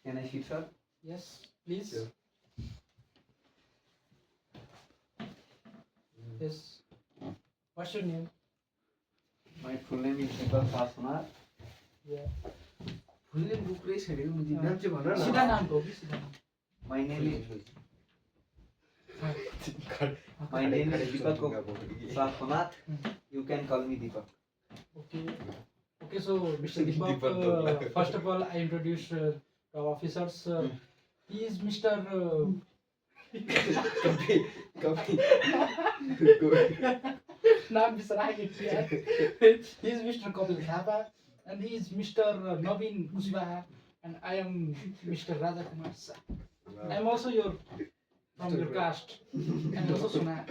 Can I sit, sir? Yes, please. Sure. Yes. What's your name? My full name is Deepak Sasonar. Yeah. Full name बुक्रै छैन कि मुझे नाम चाहिँ भन सीधा न नाम तो भी सीधा नाम. My name is Deepak Sasonar. You can call me Deepak. Okay. Okay, so Mr. Deepak, first of all, I introduce our officers. He is Mr. Naam bisra gaya yaar. He is Mr. Kapil Thapa and he is Mr. Naveen Kushwaha and I am Mr. Raja Kumar Shah. I am also from your caste and also Sona.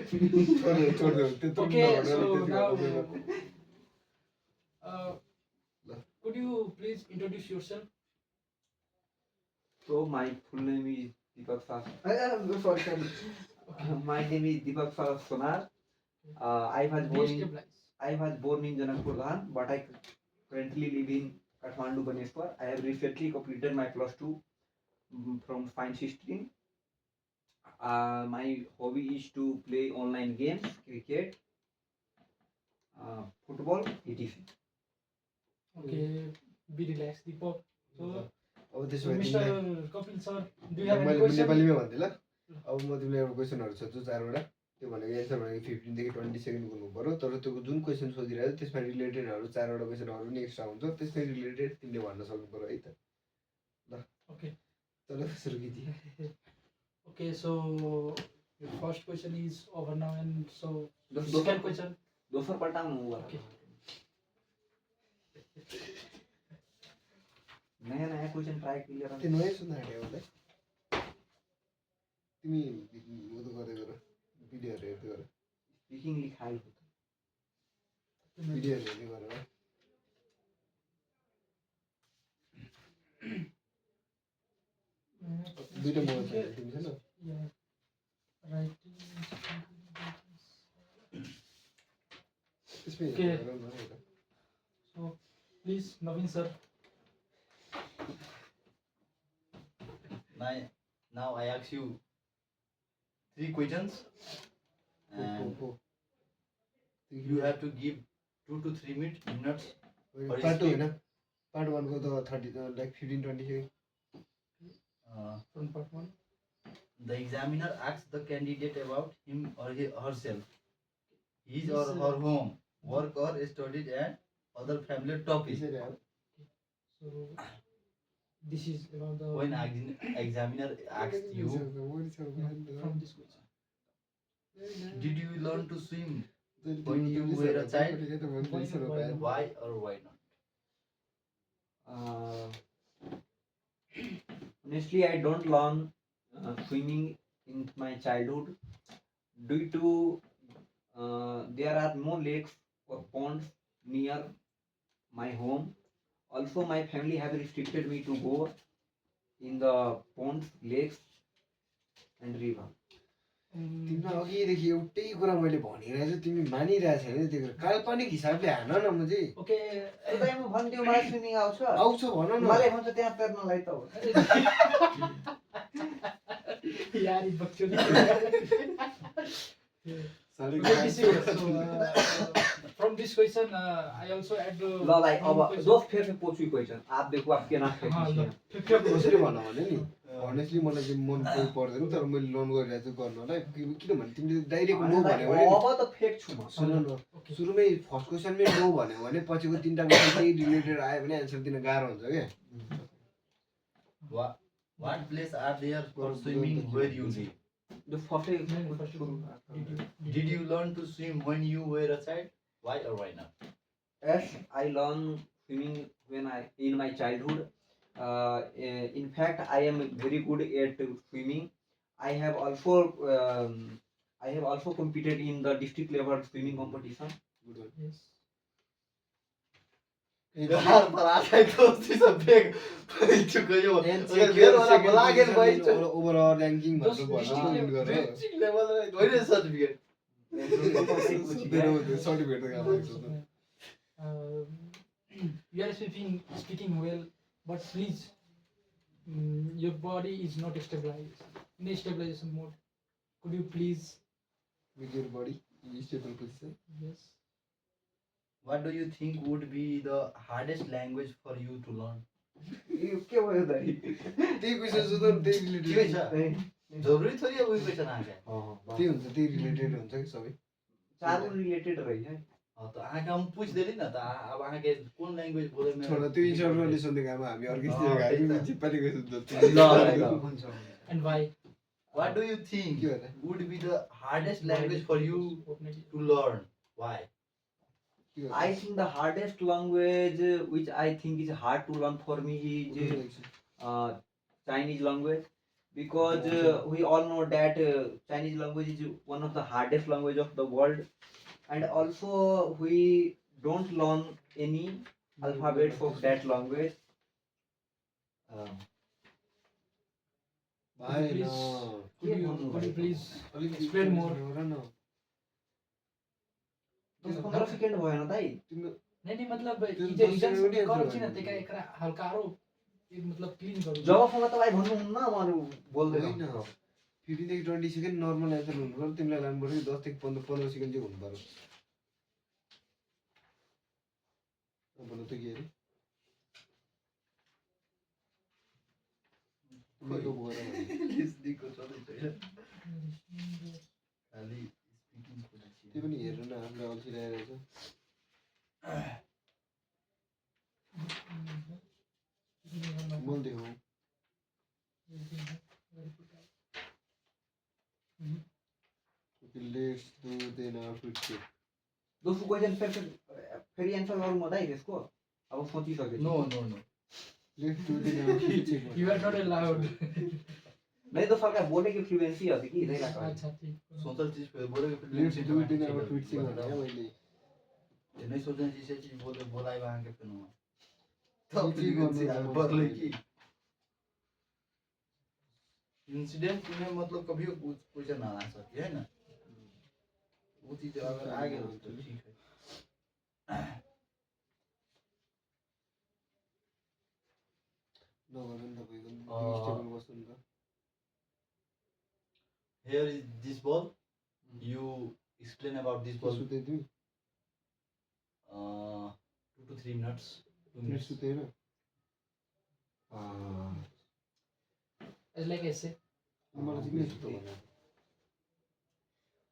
Okay, so now could you please introduce yourself? So my full name is Deepak Sasonar. My name is Deepak Sasonar. I was born in Janakpur, Dharan, but I currently live in Kathmandu, Baneshwar. I have recently completed my +2 from science stream. My hobby is to play online games, cricket, football, etc. Okay, be relaxed, Deepak. So, अब त्यसो भए Mr. तिमीलाई Kapil sir, do you have any मैले question? नेपालीमै भन्दै ल अब म तिमीलाई एउटा क्वेसनहरू सोध्छु चारवटा त्यो भनेको एन्सर भनेको 15 देखि 20 सेकेन्ड बोल्नु पर्यो तर त्यो जुन क्वेसन सोधिरहेको छ त्यसमा रिलेटेडहरू चारवटा क्वेसनहरू पनि एक्स्ट्रा हुन्छ त्यसमै रिलेटेड तिमीले भन्न सक्नु पर्यो है त ल Okay. चलो सुरु कीजिए Okay, so your first question is over now, and so The second question. दोस्रो पल्ट आउनु हुआ Okay. नयाँ नयाँ क्वेसन ट्राई क्लियर त्यो नयाँ सुन्दा हाट्यो तिमी उ त गर्दै गर भिडियोहरू हेर्दै गर स्पिकिङ लिखाइ भिडियोहरू हेर्दै गर दुईटा मोबाइल छ तिमी छैन Yeah. Right. त्यसमै Okay. हेरेर न एउटा So please, Naveen sir. Now I ask you 3 questions and you have to give 2 to 3 minutes. Part 2 हैन पार्ट 1 को त 30 like 15-20 second From part 1. The examiner asks the candidate about him or herself, his or her home, work or studies and other family topics. त्यसरी आयो So this is about the When examiner asks you, from this question. did you learn to swim when you were a child? Why or why not? Honestly, I don't learn swimming in my childhood due to there are no lakes or ponds near my home. Also, my family have restricted me to go in the ponds, lakes, and river. तिमीलाई अघिदेखि एउटै कुरा मैले भनिरहेको छु तिमी मानिरहेको छैन त्यो कुरा काल्पनिक हिसाबले हान न म चाहिँ Okay. म भन्थ्यो मलाई स्विमिङ आउँछ आउँछ भन न मलाई भन्छ त्यहाँ तर्नलाई त हो यार ये बकचोदी. साली Okay, this is, so, from this question, I also add. ल लाइक अब दोस्त फिर से पूछी क्वेश्चन आप देखो आप के नाम हाँ, ल. कसरी भन भने नि अनेस्टली मलाई चाहिँ मन कोही पर्दैन तर मैले लोन गरिरहेको छु गर्नलाई किनभने तिमीले डाइरेक्ट नो भन्यो भने अब त फेक छु म सुन न सुरुमै फर्स्ट क्वेसनमै नो भन्यो भने पछिको तीनटा क्वेसन त्यही रिलेटेड आयो भने एन्सर दिन गाह्रो हुन्छ क्या What place are there for swimming where you live? The first Did you learn to swim when you were a child? Why or why not? Yes, I learned swimming when in my childhood. In fact, I am very good at swimming. I have also competed in the district level swimming competition. Yes. Overall ranking भनेर Certificate. Certificate त You are speaking well, but please, your body is not stabilized in a stabilization mode. Could you please? Make your body in stable position. Yes. What do you think would be the hardest language for you to learn? यो के भयो दाइ त्यही question सोध्दा नि त्यही के related छ जरुरी थोरै अब उही क्वेसन आएछ त्यही हुन्छ त्यही रिलेटेड हुन्छ कि सबै चारो रिलेटेड रही है त आँखामा पुछ्दै नि त अब आँखे कुन ल्याङ्ग्वेज बोले छोरा त्यो इन्टरभ्यूले सोधेको अब हामी अर्कै अँ, हामी त्यही त। नेपाली क्वेसन ल हुन्छ And why? What do you think के होला would be the hardest language for you to learn? Why? I think the hardest language which I think is hard to learn for me is Chinese language because we all know that Chinese language is one of the hardest language of the world, and also we don't learn any alphabets of that language. भएन Could you please अलिक explain more? दस 15 second भएन दाइ तिम्रो नहीं मतलब त्यो इजे दस region second सब पनि कर छिन answer तेका एकरा हल्कारो एक मतलब क्लीन गरौ जबसम्म तपाईँ भन्नुहुन्न म बोल्दैन होइन 15 देखि 20 सेकेन्ड नर्मल एन्सर हुनु पर्यो तिमीलाई लाग्नु पर्यो 10 देखि 15 सेकेन्ड चाहिँ हुनु पर्यो अब भन्नु त के अरे मेरो भएर Listening को छँदै छैन खाली स्पिकिङ कुरा त्यो पनि हेर्नु न आफूलाई अल्छी लागेको छ बोल्दै हो let's do then output check दोस्रो क्वेसन फेरि एन्सर गरौँ म दाइ त्यसको अब सोचिसकेँ no no no let's do then output check You are not allowed. नहीं तो सरकार बोले कि फ्लुएन्सी हो कि इधर का अच्छा ठीक. सोचल चिज पे बोलेको फिर let's do then output check भने मैले ये नहीं सोचना चीज चीज बोले बोलाइ वहां के फिर नो तो तब के गर्नु अब बदले की इंसिडेंट में मतलब कभी क्वेश्चन आ सकती है ना वो चीज अगर आ गया तो ठीक है नगर्नु नि तपाईँको स्टेबल बस्नु नि त here is this ball you explain about this ball सुते तिमी 2 to 3 minutes 2 तिमी minutes सुतेन It's like ऐसे. मलाई चाहिँ किन सुत्नु भन्नु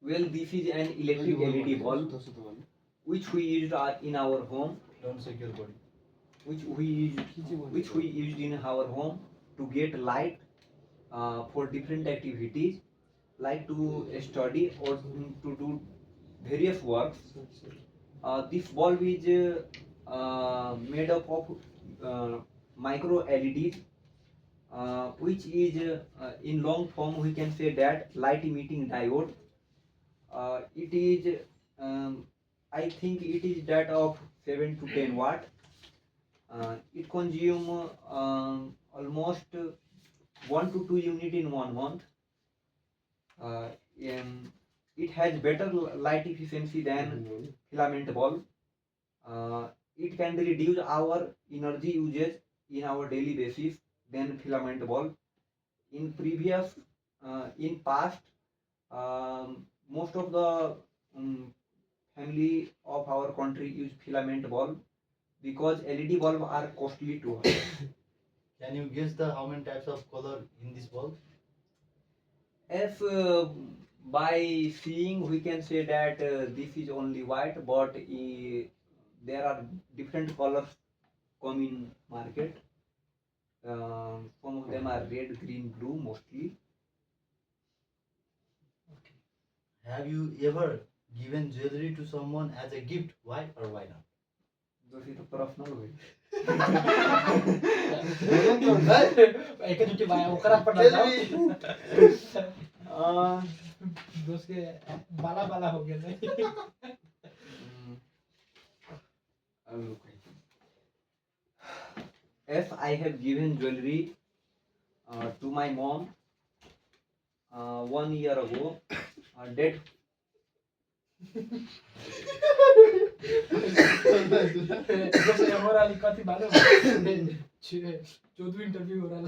Well, this is an electric LED bulb सुत भन्नु which we used in our home, don't shake your body which we used in our home to get light for different activities, like to study or to do various works. This bulb is made up of micro LEDs, which is in long form we can say that light emitting diode. It is I think it is that of 7 to 10 watt. It consume almost 1 to 2 unit in 1 month. It has better light efficiency than filament bulb. It can reduce our energy usage in our daily basis than filament bulb. In past, most of the family of our country use filament bulb because LED bulb are costly to us. can you guess the how many types of color in this ball If by seeing we can say that this is only white, but there are different colors come in market. Some of them are red, green, blue mostly. have you ever given jewelry to someone as a gift why or why not दोषी तो personal हो एकैचोटि भयो ओकरा पड्ला Tell me. दोस्त के बाला बाला हो गया नहीं. If I have given jewelry to my mom 1 year ago, that जैसे हमारा कति मालूम 14 इंटरव्यू हो रहा है।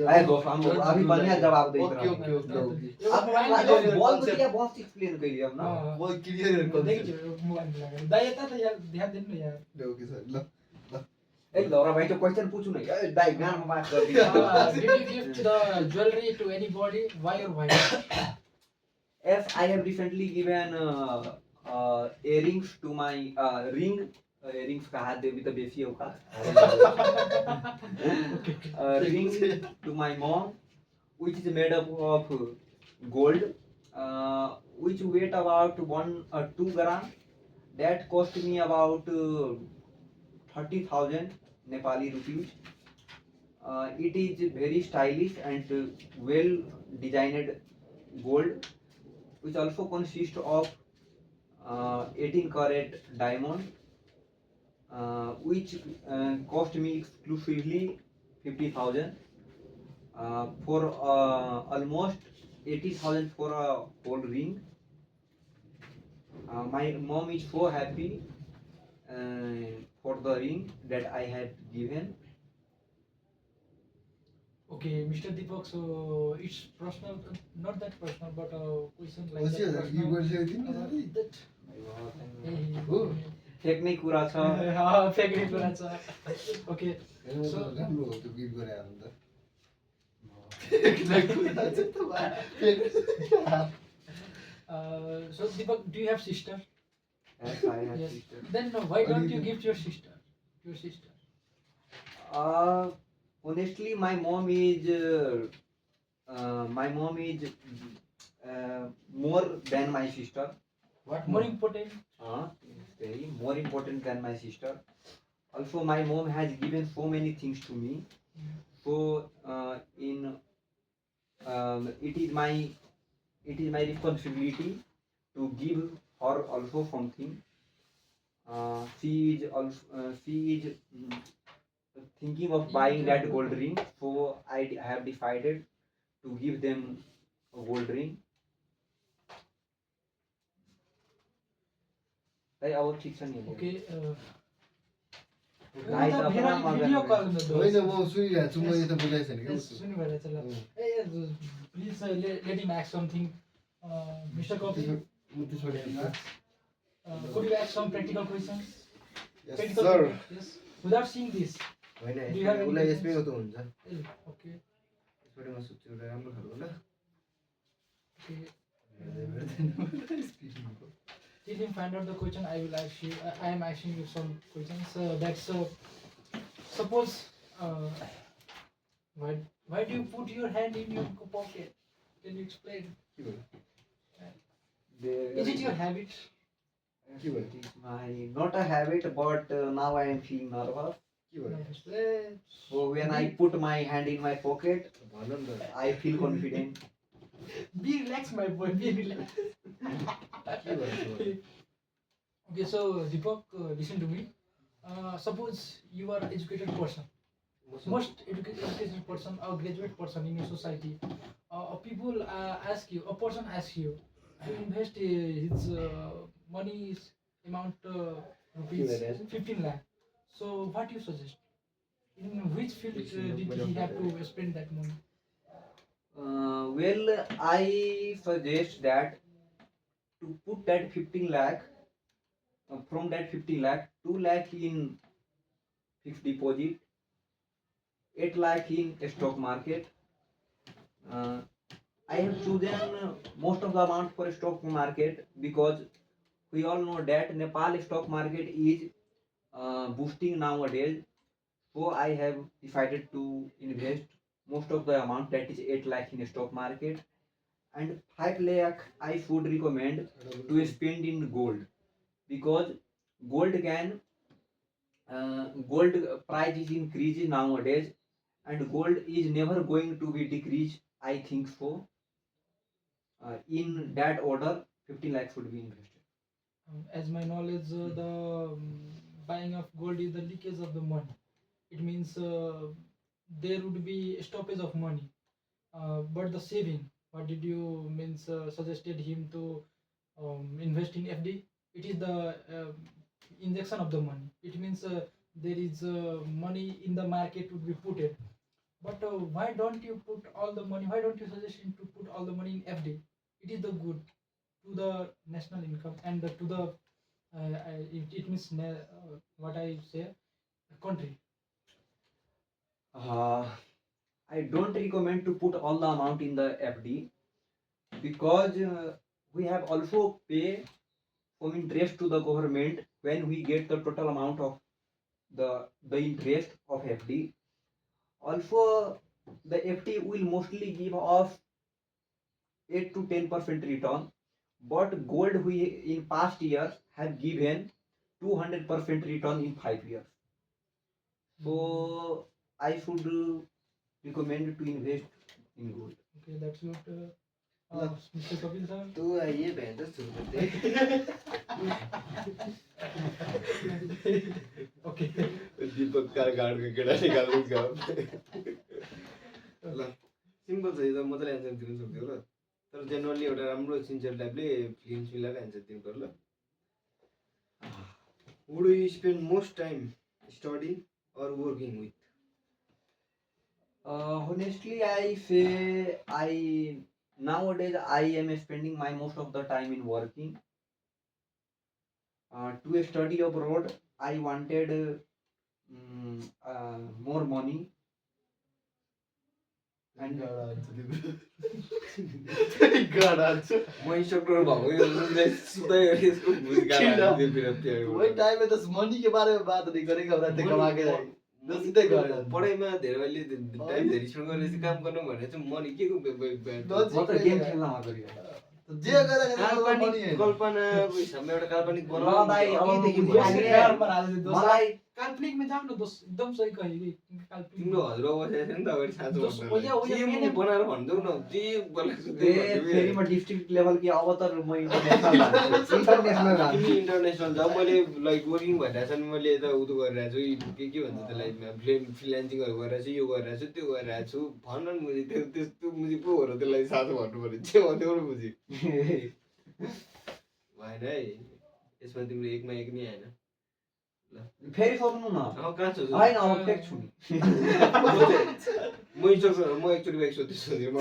अरे दोस्त हम अभी बढ़िया जवाब दे ओके ओके ओके ओके अब मोबाइल अब में बॉल तो क्या बहुत एक्सप्लेन करिए अब ना हाँ, वो क्लियर कॉन्सेप्ट देखिए मोबाइल में लगा दाई यता त यार ध्यान दिनु न यार। ल ओके सर ल ए लौरा भाई तो क्वेश्चन पूछू नहीं ए दाई गान में बात कर दी Did you gift the jewelry to anybody? Why or why not? Yes, I have recently given earrings to my ring. Earrings का हाथ दे भी तो बेसी होगा. Ring to my mom, which is made up of gold, which weight about 2 gram. That cost me about 30,000 Nepali rupees. It is very stylish and well designed gold, which also consists of 18 carat diamond, which cost me exclusively 50,000 for almost 80,000 for a whole ring. My mom is so happy for the ring that I had given. Okay, Mr. Deepak, so it's personal, not that personal, but question like पछि that. हजुर gift गरिसकेको थिएँ नि That. हो फेक्ने कुरा छ हाँ, फेक्ने कुरा छ. Okay, हेर्नु So- त राम्रो हो त्यो गिफ्ट गरे भने त so Deepak, do you have sister? Yes, I have Yes. sister. Then why don't you gift your sister? Your sister. Honestly, my mom is more than my sister. What More important. Very more important than my sister. Also, my mom has given so many things to me. So, it is my responsibility to give her also something. She is thinking of buying that gold ring, so I have decided to give them a gold ring. भाई अब ठीक छ नि Okay. भाइ त अपना video call गर्न दो. होइन म सुनिरहेको छु मैले त बोलाएको छैन क्या Yes, सुनिरहेछ ल. Please let him ask something. Mr. Kopi, म त्यसबाट could you ask some practical questions? Yes Practical sir questions, yes. Without seeing this. होइन Do you have any उसलाई questions? यसमै त हुन्छ Okay. यसबाट म सोध्छु एउटा राम्रो खालको ल Okay. Till him find out the question, I will ask you. I am asking you some questions. That's suppose. Why do you put your hand in your pocket? Can you explain? के भयो Is it your habit? के भयो It is not a habit, but now I am feeling nervous. के भयो Yes. So when I put my hand in my pocket, भन नि त I feel confident. Be relaxed, my boy. Be relaxed. के भयो Okay, so Deepak, listen to me. Suppose you are educated person, most educated person or graduate person in your society. People ask you, a person asks you to invest his money amount rupees 15 lakh. So what you suggest? In which field did he have to spend that money? Well, I suggest that to put that 15 lakh, from that 15 lakh, 2 lakh in fixed deposit, 8 lakh in stock market. I have chosen most of the amount for stock market because we all know that Nepal stock market is boosting nowadays. So I have decided to invest most of the amount, that is 8 lakh in stock market, and 5 lakh I should recommend to spend in gold, because gold can gold price is increasing nowadays, and gold is never going to be decreased, I think so. In that order, 50 lakh should be invested. As my knowledge, the buying of gold is the leakage of the money. It means there would be stoppage of money. But the saving, what did you means suggested him to invest in FD? it is the injection of the money. It means there is money in the market would be put it. But why don't you put all the money? Why don't you suggest him to put all the money in FD? It is the good to the national income and to the it means what I say country. I don't recommend to put all the amount in the FD because we have also pay some interest to the government when we get the total amount of the interest of FD. Also, the FD will mostly give us 8 to 10% return, but gold we in past years have given 200% return in 5 years. So I should recommend to invest in gold. Okay, that's good. Mr. Kapil sir. तू आइए भैंस शुरू करते हैं। Okay. दीपक का guard का केटा निकाल उसका ल सिम्पल छ यो त मजाले एन्सर दिन सक्थ्यो ल तर जेनरली एउटा राम्रो सिन्सियर टाइपले फिलिङ्स मिलाएर एन्सर दिनु पर्यो ल would you spend most time study or working with Honestly, I say nowadays I am spending my most of the time in working. To study abroad, I wanted more money. And म instructor भएको यो सुताइ यसको भुज गाडा वही time में तो money के बारे में बात नहीं करेगा और रहते कमा के जाएंगे सीधे घर पढाइमा धेरै अहिले टाइम धेरै स्पेन्ड गरेर चाहिँ काम गर्नु भने चाहिँ मनी के को म त गेम खेल्न मात्र तो जे गरेगा काल्पनिक कल्पनाको हिसाबमा एउटा काल्पनिक मलाई अब अघिदेखि बुझ्यो भइसक्यो। मलाई काल्पनिक में जाओ ना दोस्त एकदम सही कही काल्पनिक तिम्रो हजुरबा बसेको छ नि त अगाडि साँचो दोस्त ओया ओया के मैंने बनाएर भनिदेऊ न जे बोलेको छु त्यही भनिदेऊ। फेरि म डिस्ट्रिक्ट लेभल कि अब त म इन्टरनेसनल तिमी इन्टरनेसनल जाऊ मैले लाइक वर्किङ भइरहेको छ नि मैले यता उतो गरिरहेको छु के भन्छ त्यसलाई फ्रिल्यान्सिङहरू गरिरहेको छु यो गरिरहेको छु त्यो गरिरहेको छु भन न मुझे त्यस्तो मुझे पो हो र त्यसलाई साथो भन्नु पर्यो जे भन्थ्यो नि बुझी भएन है यसमा तिम्रो एकमा एक नि आएन फेरि सोध्नु न अब कहाँ छ होइन अब फेक छु नि म एकचोटि बाइक सोध्छु म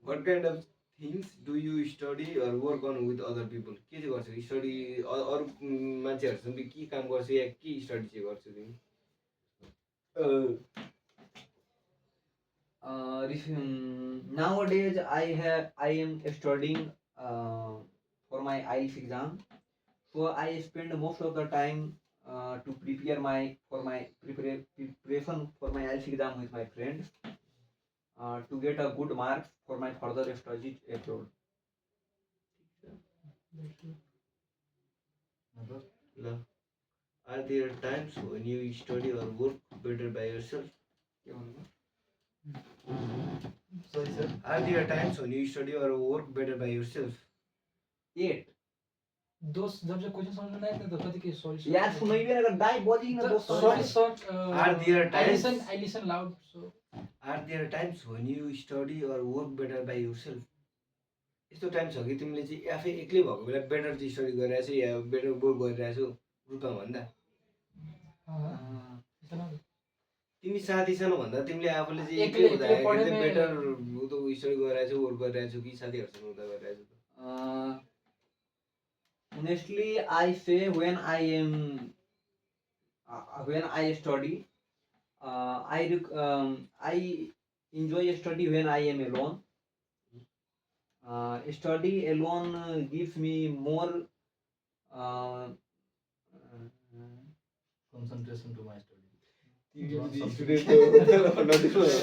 What kind of things do you study or work on with other people? के चाहिँ गर्छौ स्टडी अरू मान्छेहरूसँग के काम गर्छौ या के स्टडी चाहिँ गर्छौ तिमी nowadays I am studying for my IELTS exam, so I spend most of the time to prepare for my preparation for my IELTS exam with my friends to get a good marks for my further studies abroad. ल Are there times when you study or work better by yourself? sorry sir Are there times when you study or work better by yourself? 8 दोस्त जब से question समझ में नहीं आते तो कभी के सॉरी यार सुनाइबे न दाइ बजी न दोस्त sorry sir Are there times? I listen loud so Are there times when you study or work better by yourself? यस्तो टाइम छ कि तिमीले चाहिँ आफै एक्लै भएको बेला बेटर चाहिँ स्टडी गरिरहेछौ या बेटर वर्क गरिरहेछौ रूपमा भन्दा तिमी साथी सानो भन्दा तिमीले आफूले चाहिँ एक्लै हुँदाखेरि बेटर उतो स्टडी गरिरहेछौ वर्क गरिरहेछौ कि साथीहरूसँग हुँदा गरिरहेछौ honestly I say when I study I enjoy study when I am alone. Study alone gives me more concentration to my study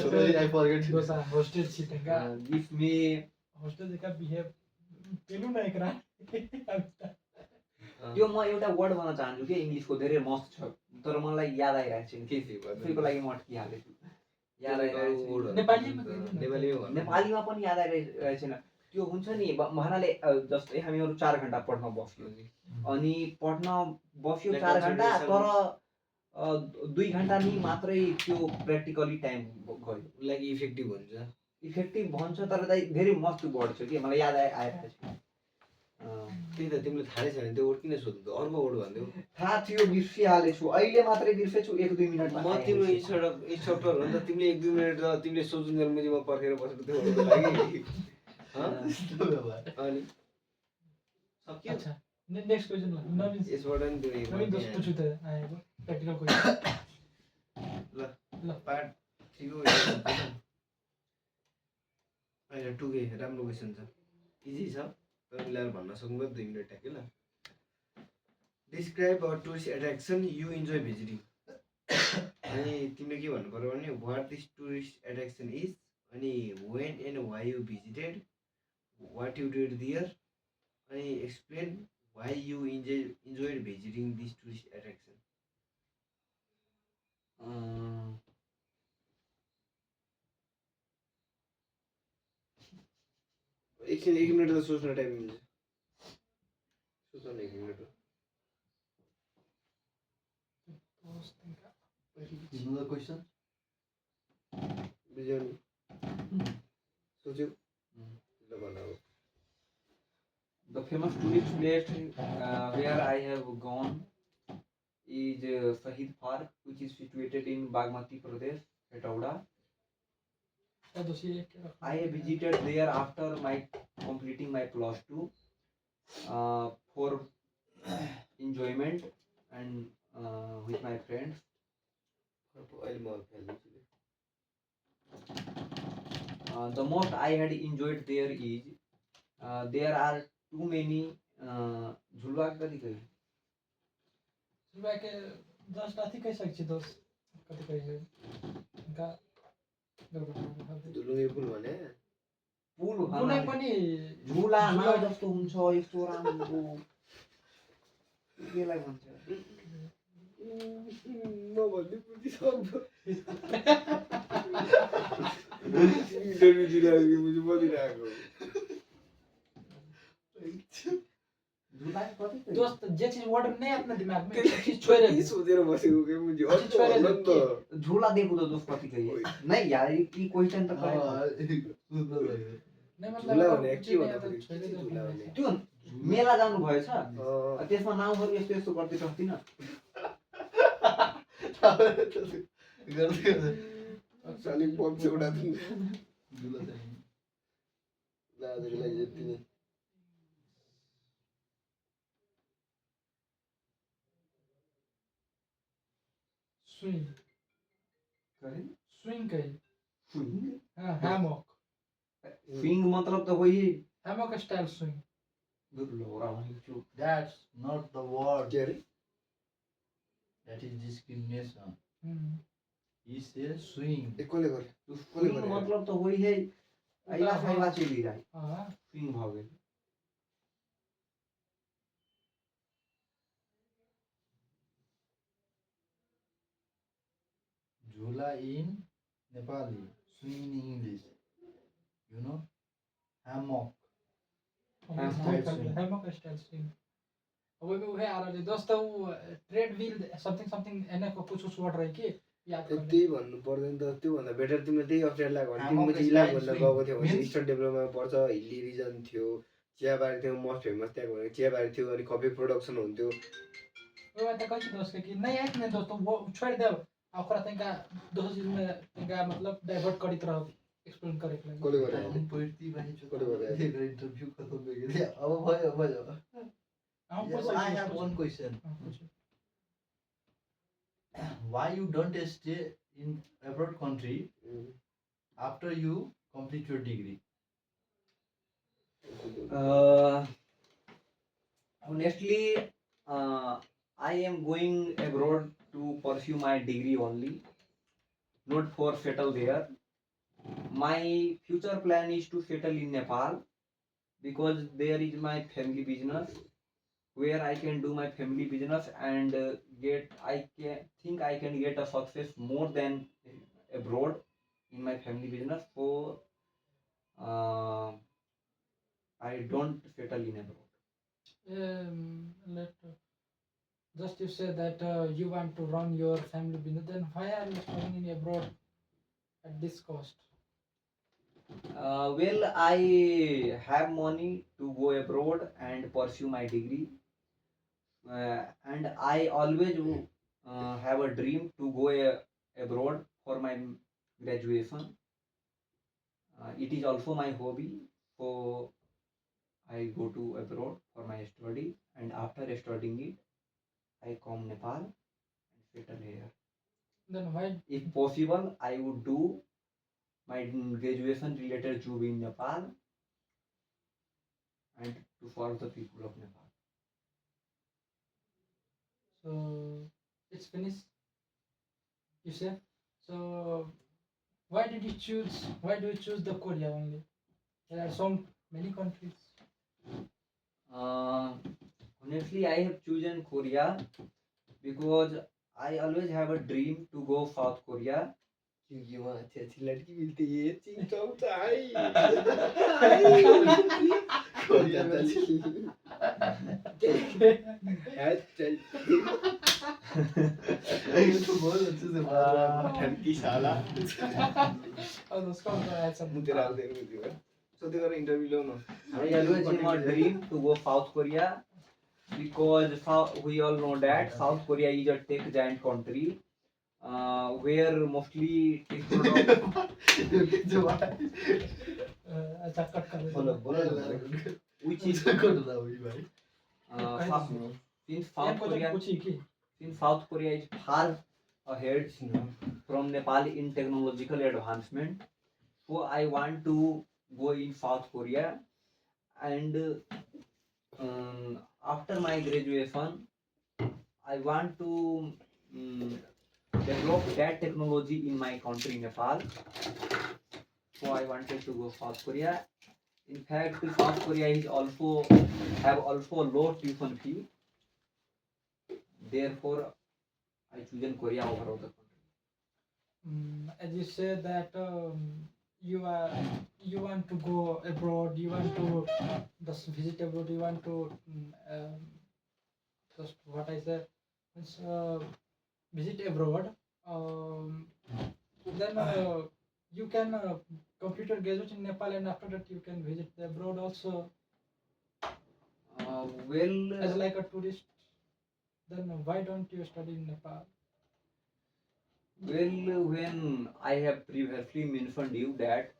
sorry I forget दोस्त हॉस्टल सीटेगा gives me हॉस्टल देखा behave पेलु ना एकरा त्यो म एउटा वर्ड भन्न चाहन्छु कि इङ्ग्लिसको धेरै मस्त छ तर मलाई याद आइरहेको छैन के थियो त्यसैको लागि म अड्किहालेको छु याद आइरहेको छैन नेपालीमा पनि याद आइरहेको छैन त्यो हुन्छ नि भन्नाले जस्तै हामीहरू 4 घण्टा पढ्न बस्यो अनि पढ्न बस्यो 4 घण्टा तर 2 घण्टा नि मात्रै त्यो प्र्याक्टिकली टाइम गयो लागि इफेक्टिभ हुन्छ इफेक्टिभ भन्छ तर धेरै मस्त वर्ड छ कि मलाई याद आइरहेको छ त्यही त तिमीले थाहै छैन त्यो वर्ड किन सोध्नु त अर्को वर्ड भनिदेऊ थाहा थियो बिर्सिहालेछु अहिले मात्रै बिर्सेछु 1-2 मिनटमा म तिम्रो इन्स्ट्रक्टर हो नि त तिमीले 1-2 मिनट त तिमीले सोचुन्जेल म पर्खेर बसेको त्यो वर्डको लागि यस्तो व्यवहार। अनि सक्यो अच्छा नेक्स्ट क्वेसन नवीन यसबाट नि त्यो नवीन दोस्त पूछू त आएको प्र्याक्टिकल क्वेसन ल पार्ट 3 को अहिले 2 के राम्रो क्वेसन छ इजी छ तर मिलाएर भन्न सक्नुभयो 2 मिनट ट्याक्कै ल describe a tourist attraction you enjoy visiting अनि तिमीले के भन्नु पर्यो भने what this tourist attraction is अनि when and why you visited what you did there अनि explain why you enjoy visiting this tourist attraction एकछिन 1 मिनट त सोच्न टाइम मिल्छ सोच्न 1 minute You know the question? बिजन सोच्यो ल भन अब The famous tourist place where I have gone is Shahid Park, which is situated in Bagmati Pradesh, Hetauda. I visited there after my completing my +2 for enjoyment and with my friends. अहिले म खेल्दैछु The most I had enjoyed there is there are too many झुलवा कति कही के just अति कहिसकेको छु दोस्त कति कहिले का दुलुङे पुल भने पुल कुनै पनि झुला नाउ जस्तो हुन्छ यस्तो राम्रो केलाई भन्छ म भन्ने पुति सक्छु इन्टरभ्यु दिइरहेको मुझे बदिरहेको झुला कति दोस्त जे चीज वर्ड नहीं अपने दिमाग में वो चीज छोड़ दे सोचेर बसेको के मुझे छोडेर झुला देखो तो दोस्त कति कही नहीं यार ये क्वेश्चन त करे नहीं झुला मतलब भने के भन्दा छोड़ के दे झुला भने त्यो मेला जानु भएछ त्यसमा नाउहरु यस्तो यस्तो गर्दै सक्दिन साली पम्प एउटा दिन झुला चाहिँ लाजको लागि यति नै स्विंग करे स्विंग कही स्विंग हां हैमॉक स्विंग मतलब त वही हैमॉक स्टाइल स्विंग दुर्लोरा भन्छु That's not the word. के अरे That is discrimination. Hmm He says swing. एकले गरे स्विंग मतलब त वही है आइला साइला चली जाए हां स्विंग भ गेल Jhula in Nepali. Swing in English. You know? Hammock. Hammock style swing अब वो है आरले दोस्त वो ट्रेड व्हील समथिङ समथिङ एने को कुछ कुछ वर्ड रहे कि याद कर त्यही भन्नु पर्दैन त त्यो भन्दा बेटर तिमीले त्यही अप्ठ्यारो लाग्यो भने Hammock तिमीले इलाम style भन्न swing गएको थियो भने means- इस्टर्न डेभलपमा पर्छ हिल्ली रिजन थियो चियाबारी थियो मोस्ट फेमस त्यहाँको भने चियाबारी थियो अनि कफी प्रोडक्सन हुन्थ्यो वो बात कहीं दोस्त कि नहीं आए नहीं दोस्तों वो छोड़ दे आखरा तंका दोस्त चीज में तंका मतलब डाइवर्ट करी तरह एक्सप्लेन करे के कसले लागि गरे हम पढ्ती भाइ कसले गरे इन्टरभ्यू खतम भयो अब भयो हम Yeah, पूछ I have one question. Why you don't stay in abroad country after you complete your degree? Honestly, I am going abroad to pursue my degree only, not for settle there. My future plan is to settle in Nepal because there is my family business where I can do my family business and I can get a success more than abroad in my family business. So I don't settle in abroad. Just you said that you want to run your family business, then why are you studying in abroad at this cost? Well, I have money to go abroad and pursue my degree, and I always have a dream to go abroad for my graduation. It is also my hobby, so I go to abroad for my study, and after studying it, I come Nepal and settle here. Then why? If possible, I would do my graduation related job in Nepal and to serve the people of Nepal. So it's finished. You say. So why did you choose? Why do you choose the Korea only? There are so many countries. Honestly, I have chosen Korea because I always have a dream to go South Korea. क्योंकि वहाँ अच्छी अच्छी लड़की मिलती है चिंता आई Korea में चल ये तो बहुत अच्छे से मार रहा है ठंडी साला Oh, those countries. मुझे रात देर में दिया so they got interview लो ना I always have a dream to go South Korea because we all know that South Korea is a tech giant country where mostly tech products जो बात अच्छा cut कर दे। बोलो बोलो which is कट रहा हुई भाई since यार South कुछ Korea पूछी कि since South Korea is far ahead from Nepal in technological advancement, so I want to go in South Korea, and after my graduation, I want to develop that technology in my country Nepal. So I wanted to go South Korea. In fact, South Korea is also have low tuition fee. Therefore, I chosen Korea over other countries. as you said that you want to go abroad, you want to just visit abroad, you want to just what I said means visit abroad. Then you can computer graduate in Nepal, and after that you can visit the abroad also Well, as like a tourist. Then why don't you study in Nepal? well, when I have previously mentioned you that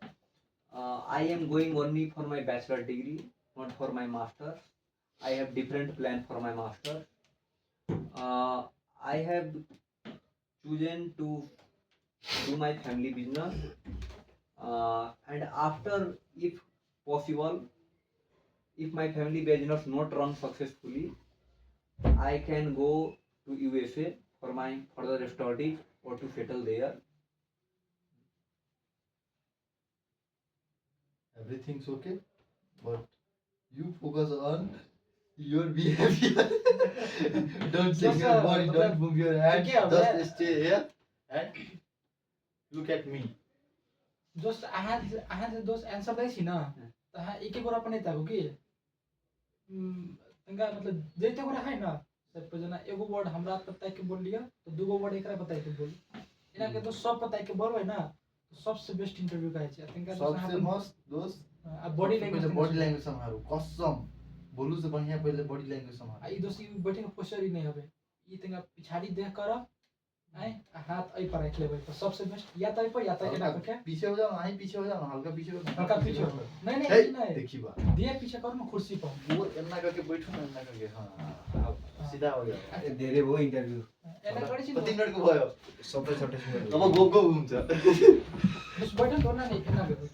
I am going only for my bachelor degree, not for my master's. I have different plan for my master's. I have chosen to do my family business, and after, if possible, if my family business not run successfully, I can go to USA for my further study or to settle there. everything's okay but you focus on your behavior don't shake your body don't move your hands Okay, just stay here and look at me just आहा दोस्त answer दै छिन त आहा एकै कुरा पनि ताको कि तंगा मतलब जैते कुरा है ना सब पे जना एगो वर्ड हमरा पता के बोल लिया तो दूगो वर्ड एकरा पता के बोल इना के तो सब पता के बोल है ना तो सबसे बेस्ट इंटरव्यू का है तंगा सबसे मस्त दोस्त अब बॉडी पहिले लैंग्वेज बॉडी ल्याङ्ग्वेज सम्हारु कसम बोलु से बढ़िया पहिले बॉडी ल्याङ्ग्वेज सम्हारु आई दोस्त यू बैठे के पोस्चर ही नहीं हबे ई तंगा पिछाड़ी देख कर आई हाथ आई पर रख लेबे तो सबसे बेस्ट या तो पर या तो एना करके पीछे हो जाओ नहीं पीछे हो जाओ हल्का पीछे हो जाओ हल्का पीछे हो। नहीं नहीं हे, नहीं देखी बात दिए पीछे कर ना कुर्सी पर वो एन्ना करके बैठो ना एन्ना करके हाँ अब सीधा हो जाओ धेरै भयो इन्टरभ्यू एना गरे छिन कति मिनटको भयो सबै सबै अब गो गो हुन्छ बस बैठन गर्न नि एना गरे